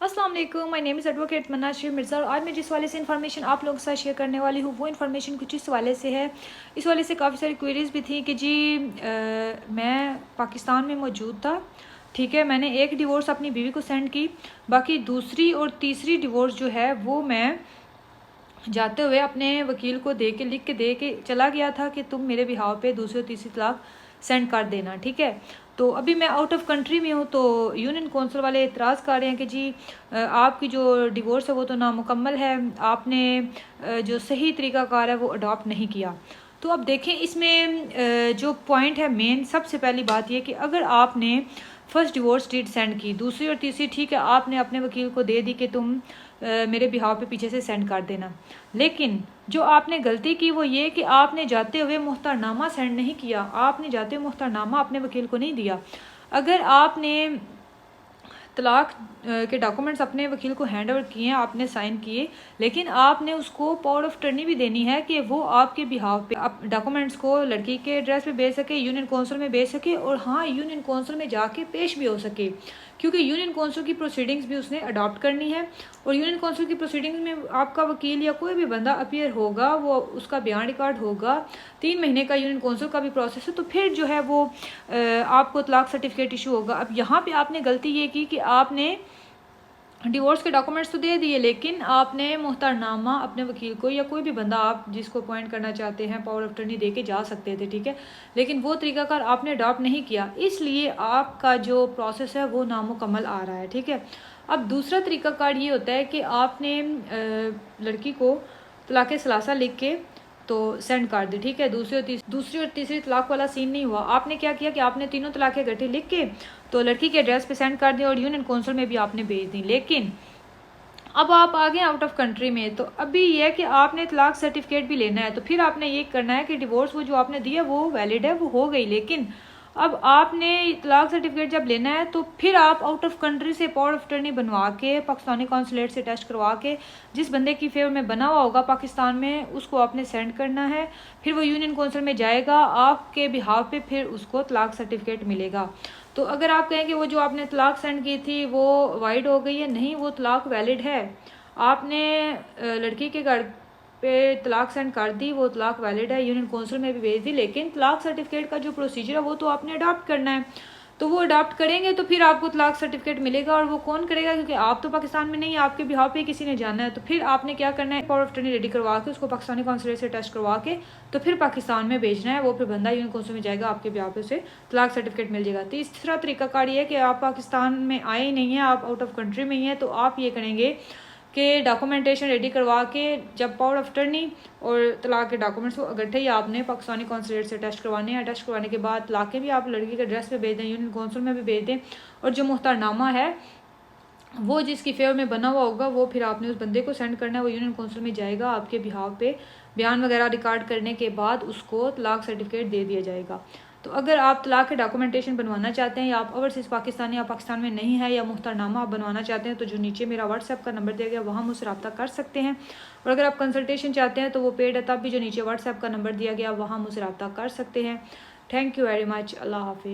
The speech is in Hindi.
अस्सलाम वालेकुम, माय नेम इज़ एडवोकेट मन्ना शेर मिर्ज़ा। और आज मैं जिस वाले से इन्फॉर्मेशन आप लोगों के साथ शेयर करने वाली हूँ वो इन्फॉर्मेशन कुछ इस वाले से है। इस वाले से काफ़ी सारी क्वेरीज़ भी थी कि जी मैं पाकिस्तान में मौजूद था, ठीक है। मैंने एक डिवोर्स अपनी बीवी को सेंड की, बाकी दूसरी और तीसरी डिवोर्स जो है वो मैं जाते हुए अपने वकील को लिख के दे के चला गया था कि तुम मेरे बिहाव पे दूसरी और तीसरी तलाक सेंड कर देना, ठीक है। तो अभी मैं आउट ऑफ कंट्री में हूँ, तो यूनियन कौंसिल वाले इतराज़ कर रहे हैं कि जी आपकी जो डिवोर्स है वो तो नामुकम्मल है, आपने जो सही तरीक़ाकार है वो अडॉप्ट नहीं किया। तो अब देखें इसमें जो पॉइंट है मेन, सबसे पहली बात ये कि अगर आपने फर्स्ट डिवोर्स डीड सेंड की, दूसरी और तीसरी ठीक है आपने अपने वकील को दे दी कि तुम मेरे बिहाव पे पीछे से सेंड कर देना, लेकिन जो आपने गलती की वो ये कि आपने जाते हुए मुख्तरनामा सेंड नहीं किया, आपने जाते हुए मुख्तरनामा अपने वकील को नहीं दिया। अगर आपने तलाक के डॉक्यूमेंट्स अपने वकील को हैंड ओवर किए, आपने साइन किए, लेकिन आपने उसको पावर ऑफ अटर्नी भी देनी है कि वो आपके बिहाव पे डॉक्यूमेंट्स को लड़की के एड्रेस पे भेज सके, यूनियन कौंसिल में भेज सके, और हाँ यूनियन कौंसिल में जाके पेश भी हो सके, क्योंकि यूनियन कौंसिल की प्रोसीडिंग्स भी उसने अडॉप्ट करनी है। और यूनियन कौंसिल की प्रोसीडिंग्स में आपका वकील या कोई भी बंदा अपीयर होगा, वो उसका बयान रिकॉर्ड होगा, 3 महीने का यूनियन कौंसिल का भी प्रोसेस है, तो फिर जो है वो आपको तलाक सर्टिफिकेट इशू होगा। अब यहाँ पे आपने गलती ये की कि आपने डिवोर्स के डॉक्यूमेंट्स तो दे दिए, लेकिन आपने मुख्तरनामा अपने वकील को या कोई भी बंदा आप जिसको अपॉइंट करना चाहते हैं पावर ऑफ अटर्नी दे के जा सकते थे, ठीक है, लेकिन वो तरीकाकार आपने अडॉप्ट नहीं किया, इसलिए आपका जो प्रोसेस है वो नामुकम्मल आ रहा है, ठीक है। अब दूसरा तरीकाकार ये होता है कि आपने लड़की को तलाक़ सलासा लिख के तो सेंड कर दी, ठीक है। दूसरी और तीसरी तलाक वाला सीन नहीं हुआ। आपने क्या किया कि आपने तीनों तलाक़ें इकट्ठी लिख के तो लड़की के एड्रेस पे सेंड कर दिया और यूनियन कौंसिल में भी आपने भेज दी, लेकिन अब आप आ गए आउट ऑफ कंट्री में, तो अभी यह है कि आपने तलाक सर्टिफिकेट भी लेना है, तो फिर आपने ये करना है कि डिवोर्स वो जो आपने दिया वो वैलिड है, वो हो गई, लेकिन अब आपने तलाक सर्टिफिकेट जब लेना है तो फिर आप आउट ऑफ कंट्री से पावर ऑफ अटर्नी बनवा के पाकिस्तानी कौंसलेट से टेस्ट करवा के जिस बंदे की फेवर में बना हुआ होगा पाकिस्तान में उसको आपने सेंड करना है। फिर वो यूनियन कौंसिल में जाएगा, आपके बिहाव पे फिर उसको तलाक सर्टिफिकेट मिलेगा। तो अगर आप कहें कि वो जो आपने तलाक सेंड की थी वो वाइड हो गई है, नहीं, वो तलाक वैलिड है। आपने लड़की के घर पे तलाक सेंड कर दी, वो तलाक वैलिड है, यूनियन कौंसिल में भी भेज दी, लेकिन तलाक सर्टिफिकेट का जो प्रोसीजर है वो तो आपने अडॉप्ट करना है। तो वो अडॉप्ट करेंगे तो फिर आपको तलाक सर्टिफिकेट मिलेगा, और वो कौन करेगा, क्योंकि आप तो पाकिस्तान में नहीं, आपके बिहाव पे किसी ने जाना है। तो फिर आपने क्या करना है, पावर ऑफ अटर्नी रेडी करवा के उसको पाकिस्तानी कौंसलेट से टेस्ट करवा के तो फिर पाकिस्तान में भेजना है। वो फिर बंदा यूनियन कौंसिल में जाएगा, आपके बिहाव पे उसे तलाक सर्टिफिकेट मिल जाएगा। तीसरा तरीकाकार ये है कि आप पाकिस्तान में आए ही नहीं है, आप आउट ऑफ कंट्री में ही हैं, तो आप ये करेंगे कि डॉक्यूमेंटेशन रेडी करवा के जब पावर ऑफ अटर्नी और तलाक के डॉक्यूमेंट्स को इकट्ठे ही आपने पाकिस्तानी कौंसलेट से टेस्ट करवाने हैं। टेस्ट करवाने के बाद तलाक़ें भी आप लड़की के एड्रेस पे भेज दें, यूनियन कौंसिल में भी भेज दें, और जो मुख्तरनामा है वो जिसकी फेवर में बना हुआ होगा वो फिर आपने उस बंदे को सेंड करना है, वो यूनियन कौंसिल में जाएगा, आपके बिहाव पे बयान वगैरह रिकॉर्ड करने के बाद उसको तलाक सर्टिफिकेट दे दिया जाएगा। तो अगर आप तलाक के डॉक्यूमेंटेशन बनवाना चाहते हैं या आप ओवरसीज़ पाकिस्तानी या पाकिस्तान में नहीं है या मुख्तरनामा आप बनवाना चाहते हैं, तो जो नीचे मेरा व्हाट्सएप का नंबर दिया गया वहाँ मुझसे रब्ता कर सकते हैं। और अगर आप कंसल्टेशन चाहते हैं तो वो पेड है, तब भी जो नीचे व्हाट्सएप का नंबर दिया गया वहाँ मुझसे रब्ता कर सकते हैं। Thank you very much. अल्लाह हाफिज़।